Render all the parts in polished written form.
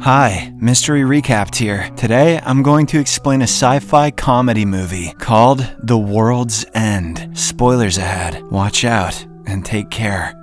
Hi, Mystery Recapped here. Today, I'm going to explain a sci-fi comedy movie called The World's End. Spoilers ahead. Watch out and take care.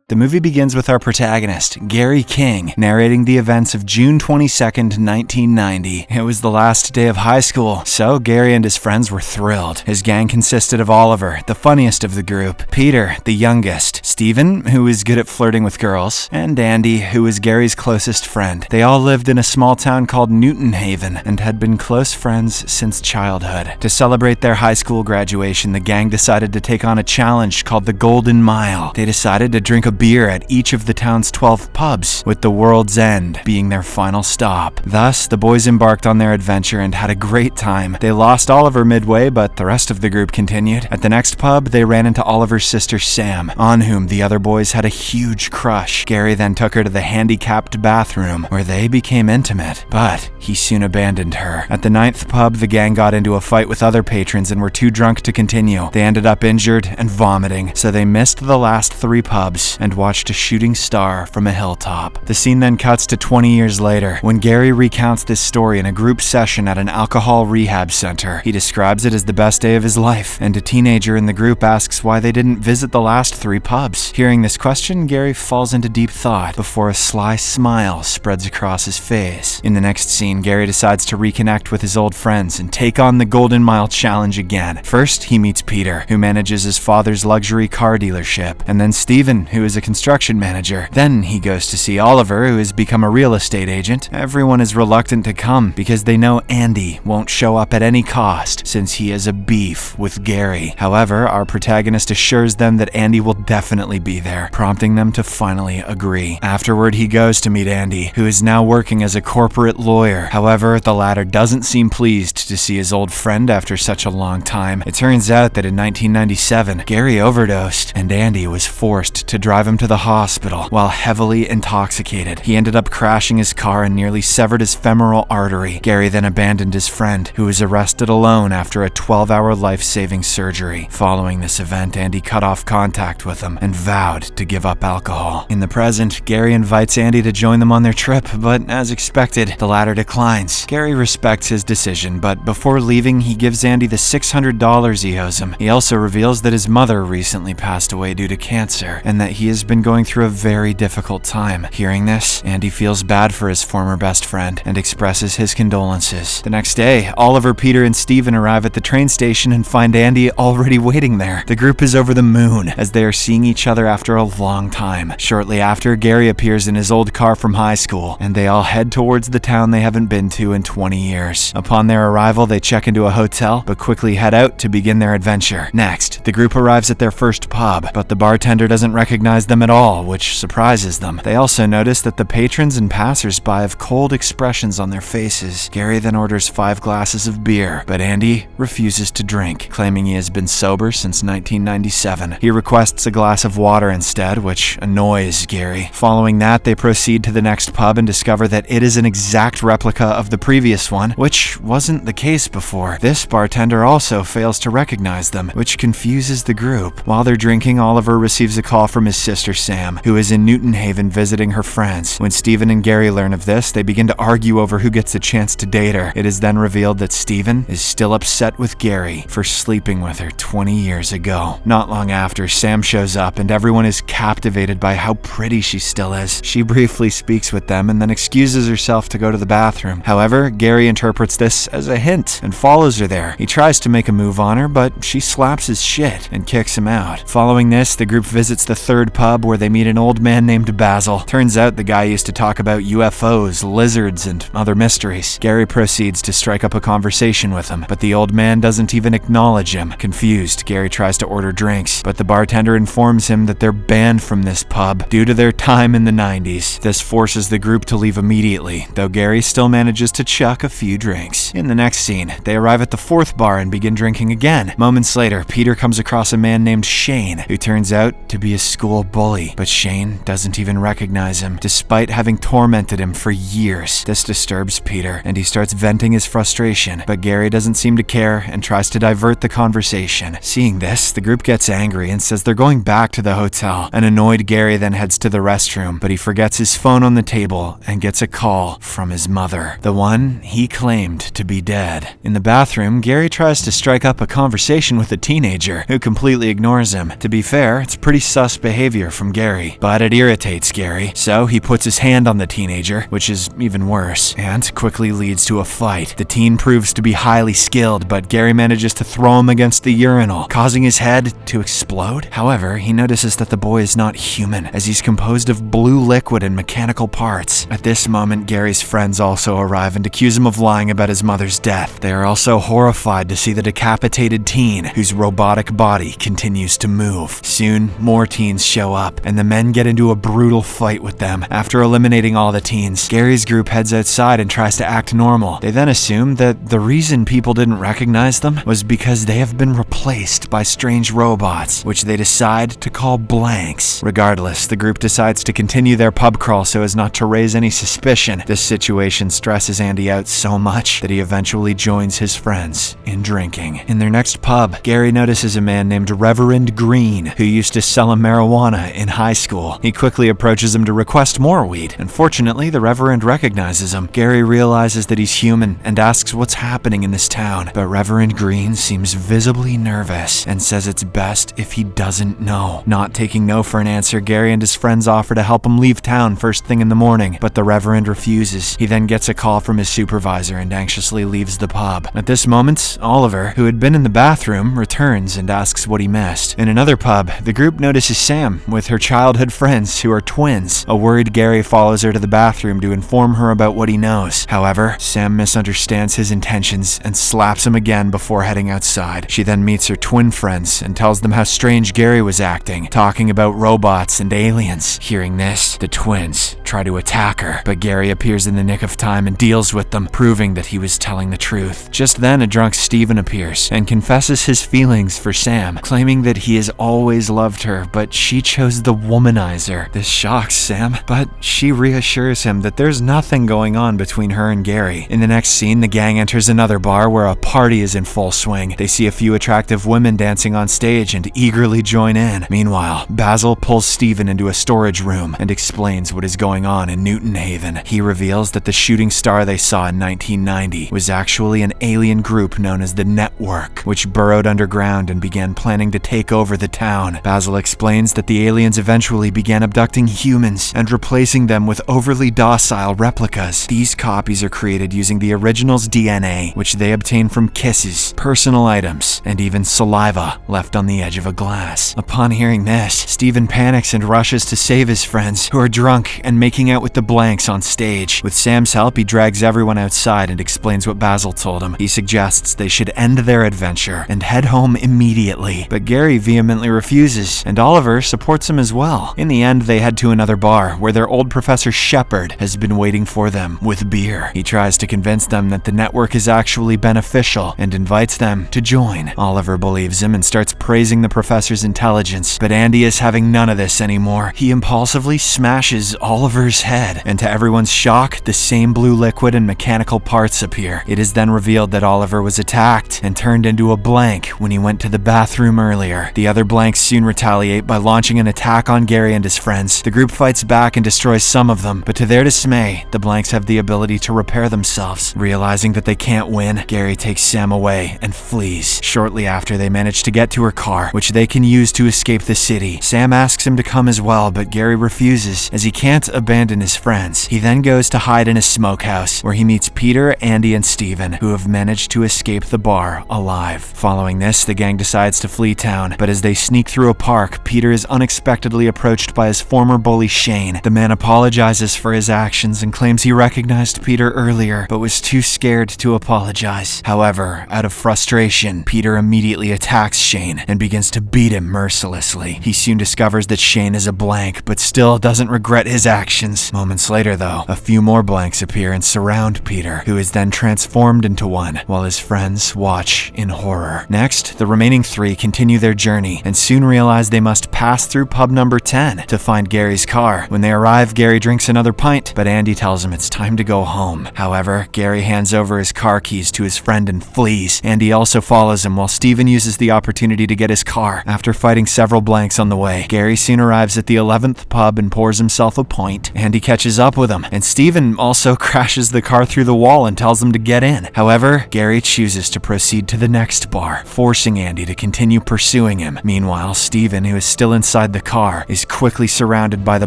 The movie begins with our protagonist, Gary King, narrating the events of June 22nd, 1990. It was the last day of high school, so Gary and his friends were thrilled. His gang consisted of Oliver, the funniest of the group, Peter, the youngest, Steven, who was good at flirting with girls, and Andy, who was Gary's closest friend. They all lived in a small town called Newton Haven and had been close friends since childhood. To celebrate their high school graduation, the gang decided to take on a challenge called the Golden Mile. They decided to drink a beer at each of the town's 12 pubs, with the World's End being their final stop. Thus, the boys embarked on their adventure and had a great time. They lost Oliver midway, but the rest of the group continued. At the next pub, they ran into Oliver's sister Sam, on whom the other boys had a huge crush. Gary then took her to the handicapped bathroom, where they became intimate, but he soon abandoned her. At the 9th pub, the gang got into a fight with other patrons and were too drunk to continue. They ended up injured and vomiting, so they missed the last 3 pubs and watched a shooting star from a hilltop. The scene then cuts to 20 years later, when Gary recounts this story in a group session at an alcohol rehab center. He describes it as the best day of his life, and a teenager in the group asks why they didn't visit the last 3 pubs. Hearing this question, Gary falls into deep thought before a sly smile spreads across his face. In the next scene, Gary decides to reconnect with his old friends and take on the Golden Mile challenge again. First, he meets Peter, who manages his father's luxury car dealership, and then Steven, who is a construction manager. Then he goes to see Oliver, who has become a real estate agent. Everyone is reluctant to come because they know Andy won't show up at any cost since he has a beef with Gary. However, our protagonist assures them that Andy will definitely be there, prompting them to finally agree. Afterward, he goes to meet Andy, who is now working as a corporate lawyer. However, the latter doesn't seem pleased to see his old friend after such a long time. It turns out that in 1997, Gary overdosed, and Andy was forced to drive him to the hospital while heavily intoxicated. He ended up crashing his car and nearly severed his femoral artery. Gary then abandoned his friend, who was arrested alone after a 12-hour life-saving surgery. Following this event, Andy cut off contact with him and vowed to give up alcohol. In the present, Gary invites Andy to join them on their trip, but as expected, the latter declines. Gary respects his decision, but before leaving, he gives Andy the $600 he owes him. He also reveals that his mother recently passed away due to cancer, and that he has been going through a very difficult time. Hearing this, Andy feels bad for his former best friend and expresses his condolences. The next day, Oliver, Peter, and Steven arrive at the train station and find Andy already waiting there. The group is over the moon as they are seeing each other after a long time. Shortly after, Gary appears in his old car from high school, and they all head towards the town they haven't been to in 20 years. Upon their arrival, they check into a hotel, but quickly head out to begin their adventure. Next, the group arrives at their first pub, but the bartender doesn't recognize them at all, which surprises them. They also notice that the patrons and passers-by have cold expressions on their faces. Gary then orders 5 glasses of beer, but Andy refuses to drink, claiming he has been sober since 1997. He requests a glass of water instead, which annoys Gary. Following that, they proceed to the next pub and discover that it is an exact replica of the previous one, which wasn't the case before. This bartender also fails to recognize them, which confuses the group. While they're drinking, Oliver receives a call from his sister Sam, who is in Newton Haven visiting her friends. When Steven and Gary learn of this, they begin to argue over who gets a chance to date her. It is then revealed that Steven is still upset with Gary for sleeping with her 20 years ago. Not long after, Sam shows up and everyone is captivated by how pretty she still is. She briefly speaks with them and then excuses herself to go to the bathroom. However, Gary interprets this as a hint and follows her there. He tries to make a move on her, but she slaps his shit and kicks him out. Following this, the group visits the 3rd pub where they meet an old man named Basil. Turns out the guy used to talk about UFOs, lizards, and other mysteries. Gary proceeds to strike up a conversation with him, but the old man doesn't even acknowledge him. Confused, Gary tries to order drinks, but the bartender informs him that they're banned from this pub due to their time in the 90s. This forces the group to leave immediately, though Gary still manages to chuck a few drinks. In the next scene, they arrive at the 4th bar and begin drinking again. Moments later, Peter comes across a man named Shane, who turns out to be a school old bully, but Shane doesn't even recognize him, despite having tormented him for years. This disturbs Peter, and he starts venting his frustration, but Gary doesn't seem to care and tries to divert the conversation. Seeing this, the group gets angry and says they're going back to the hotel. An annoyed Gary then heads to the restroom, but he forgets his phone on the table and gets a call from his mother, the one he claimed to be dead. In the bathroom, Gary tries to strike up a conversation with a teenager who completely ignores him. To be fair, it's pretty sus behavior from Gary, but it irritates Gary, so he puts his hand on the teenager, which is even worse, and quickly leads to a fight. The teen proves to be highly skilled, but Gary manages to throw him against the urinal, causing his head to explode. However, he notices that the boy is not human, as he's composed of blue liquid and mechanical parts. At this moment, Gary's friends also arrive and accuse him of lying about his mother's death. They are also horrified to see the decapitated teen, whose robotic body continues to move. Soon, more teens show up, and the men get into a brutal fight with them. After eliminating all the teens, Gary's group heads outside and tries to act normal. They then assume that the reason people didn't recognize them was because they have been replaced by strange robots, which they decide to call blanks. Regardless, the group decides to continue their pub crawl so as not to raise any suspicion. This situation stresses Andy out so much that he eventually joins his friends in drinking. In their next pub, Gary notices a man named Reverend Green, who used to sell him marijuana in high school. He quickly approaches him to request more weed. Unfortunately, the Reverend recognizes him. Gary realizes that he's human and asks what's happening in this town, but Reverend Green seems visibly nervous and says it's best if he doesn't know. Not taking no for an answer, Gary and his friends offer to help him leave town first thing in the morning, but the Reverend refuses. He then gets a call from his supervisor and anxiously leaves the pub. At this moment, Oliver, who had been in the bathroom, returns and asks what he missed. In another pub, the group notices Sam with her childhood friends who are twins. A worried Gary follows her to the bathroom to inform her about what he knows. However, Sam misunderstands his intentions and slaps him again before heading outside. She then meets her twin friends and tells them how strange Gary was acting, talking about robots and aliens. Hearing this, the twins try to attack her, but Gary appears in the nick of time and deals with them, proving that he was telling the truth. Just then, a drunk Steven appears and confesses his feelings for Sam, claiming that he has always loved her, but she chose the womanizer. This shocks Sam, but she reassures him that there's nothing going on between her and Gary. In the next scene, the gang enters another bar where a party is in full swing. They see a few attractive women dancing on stage and eagerly join in. Meanwhile, Basil pulls Steven into a storage room and explains what is going on in Newton Haven. He reveals that the shooting star they saw in 1990 was actually an alien group known as the Network, which burrowed underground and began planning to take over the town. Basil explains that the aliens eventually began abducting humans and replacing them with overly docile replicas. These copies are created using the original's DNA, which they obtain from kisses, personal items, and even saliva left on the edge of a glass. Upon hearing this, Steven panics and rushes to save his friends, who are drunk and making out with the blanks on stage. With Sam's help, he drags everyone outside and explains what Basil told him. He suggests they should end their adventure and head home immediately, but Gary vehemently refuses, and Oliver supports him as well. In the end, they head to another bar where their old Professor Shepard has been waiting for them with beer. He tries to convince them that the network is actually beneficial and invites them to join. Oliver believes him and starts praising the professor's intelligence, but Andy is having none of this anymore. He impulsively smashes Oliver's head, and to everyone's shock, the same blue liquid and mechanical parts appear. It is then revealed that Oliver was attacked and turned into a blank when he went to the bathroom earlier. The other blanks soon retaliate by launching an attack on Gary and his friends. The group fights back and destroys some of them, but to their dismay, the blanks have the ability to repair themselves. Realizing that they can't win, Gary takes Sam away and flees. Shortly after, they manage to get to her car, which they can use to escape the city. Sam asks him to come as well, but Gary refuses, as he can't abandon his friends. He then goes to hide in a smokehouse, where he meets Peter, Andy, and Steven, who have managed to escape the bar alive. Following this, the gang decides to flee town, but as they sneak through a park, Peter is unexpectedly approached by his former bully Shane. The man apologizes for his actions and claims he recognized Peter earlier, but was too scared to apologize. However, out of frustration, Peter immediately attacks Shane and begins to beat him mercilessly. He soon discovers that Shane is a blank, but still doesn't regret his actions actions. Moments later, though, a few more blanks appear and surround Peter, who is then transformed into one, while his friends watch in horror. Next, the remaining 3 continue their journey and soon realize they must pass through pub number 10 to find Gary's car. When they arrive, Gary drinks another pint, but Andy tells him it's time to go home. However, Gary hands over his car keys to his friend and flees. Andy also follows him while Steven uses the opportunity to get his car. After fighting several blanks on the way, Gary soon arrives at the 11th pub and pours himself a pint. Andy catches up with him, and Steven also crashes the car through the wall and tells him to get in. However, Gary chooses to proceed to the next bar, forcing Andy to continue pursuing him. Meanwhile, Steven, who is still inside the car, is quickly surrounded by the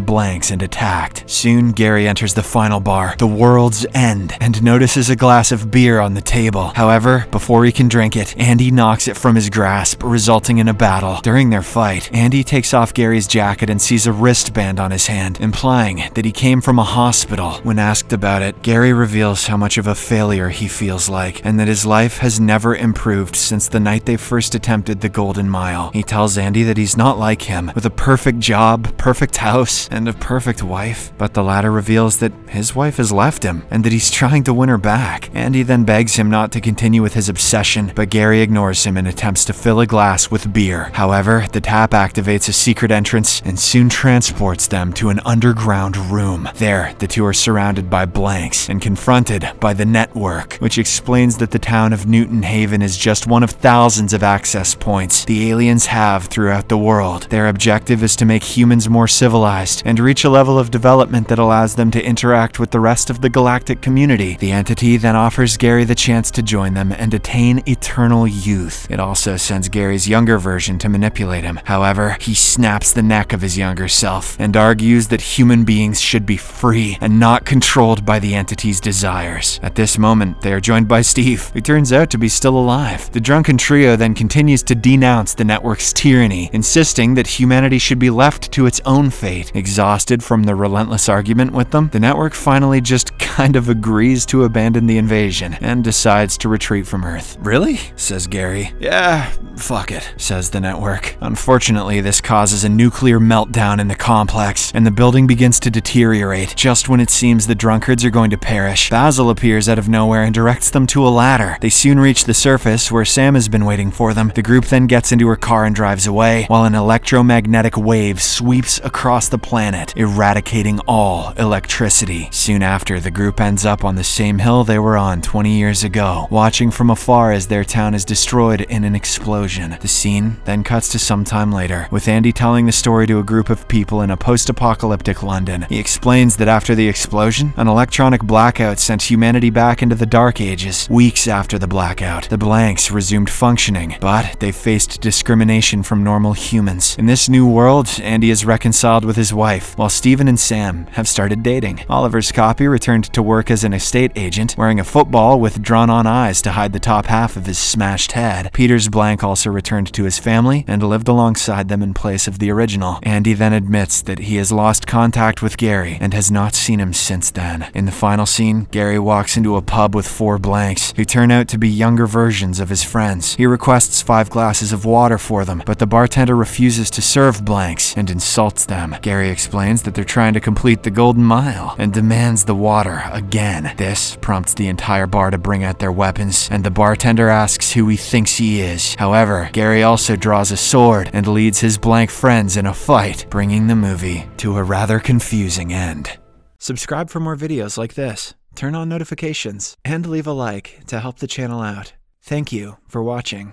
blanks and attacked. Soon, Gary enters the final bar, the World's End, and notices a glass of beer on the table. However, before he can drink it, Andy knocks it from his grasp, resulting in a battle. During their fight, Andy takes off Gary's jacket and sees a wristband on his hand, implying that he came from a hospital. When asked about it, Gary reveals how much of a failure he feels like, and that his life has never improved since the night they first attempted the Golden Mile. He tells Andy that he's not like him, with a perfect job, perfect house, and a perfect wife, but the latter reveals that his wife has left him, and that he's trying to win her back. Andy then begs him not to continue with his obsession, but Gary ignores him and attempts to fill a glass with beer. However, the tap activates a secret entrance and soon transports them to an underground room. There, the two are surrounded by blanks and confronted by the network, which explains that the town of Newton Haven is just one of thousands of access points the aliens have throughout the world. Their objective is to make humans more civilized and reach a level of development that allows them to interact with the rest of the galactic community. The entity then offers Gary the chance to join them and attain eternal youth. It also sends Gary's younger version to manipulate him. However, he snaps the neck of his younger self and argues that human beings should be free and not controlled by the entity's desires. At this moment, they are joined by Steve, who turns out to be still alive. The drunken trio then continues to denounce the network's tyranny, insisting that humanity should be left to its own fate. Exhausted from the relentless argument with them, the network finally just kind of agrees to abandon the invasion and decides to retreat from Earth. "Really?" says Gary. "Yeah, fuck it," says the network. Unfortunately, this causes a nuclear meltdown in the complex, and the building begins to deteriorate. Just when it seems the drunkards are going to perish, Basil appears out of nowhere and directs them to a ladder. They soon reach the surface, where Sam has been waiting for them. The group then gets into her car and drives away, while an electromagnetic wave sweeps across the planet, eradicating all electricity. Soon after, the group ends up on the same hill they were on 20 years ago, watching from afar as their town is destroyed in an explosion. The scene then cuts to some time later, with Andy telling the story to a group of people in a post-apocalyptic London. He explains that after the explosion, an electronic blackout sent humanity back into the Dark Ages. Weeks after the blackout, the blanks resumed functioning, but they faced discrimination from normal humans. In this new world, Andy is reconciled with his wife, while Steven and Sam have started dating. Oliver's copy returned to work as an estate agent, wearing a football with drawn-on eyes to hide the top half of his smashed head. Peter's blank also returned to his family and lived alongside them in place of the original. Andy then admits that he has lost contact with Gary and has not seen him since then. In the final scene, Gary walks into a pub with 4 blanks, who turn out to be younger versions of his friends. He requests 5 glasses of water for them, but the bartender refuses to serve blanks and insults them. Gary explains that they're trying to complete the Golden Mile and demands the water again. This prompts the entire bar to bring out their weapons, and the bartender asks who he thinks he is. However, Gary also draws a sword and leads his blank friends in a fight, bringing the movie to a rather confusing end. Subscribe for more videos like this, turn on notifications, and leave a like to help the channel out. Thank you for watching.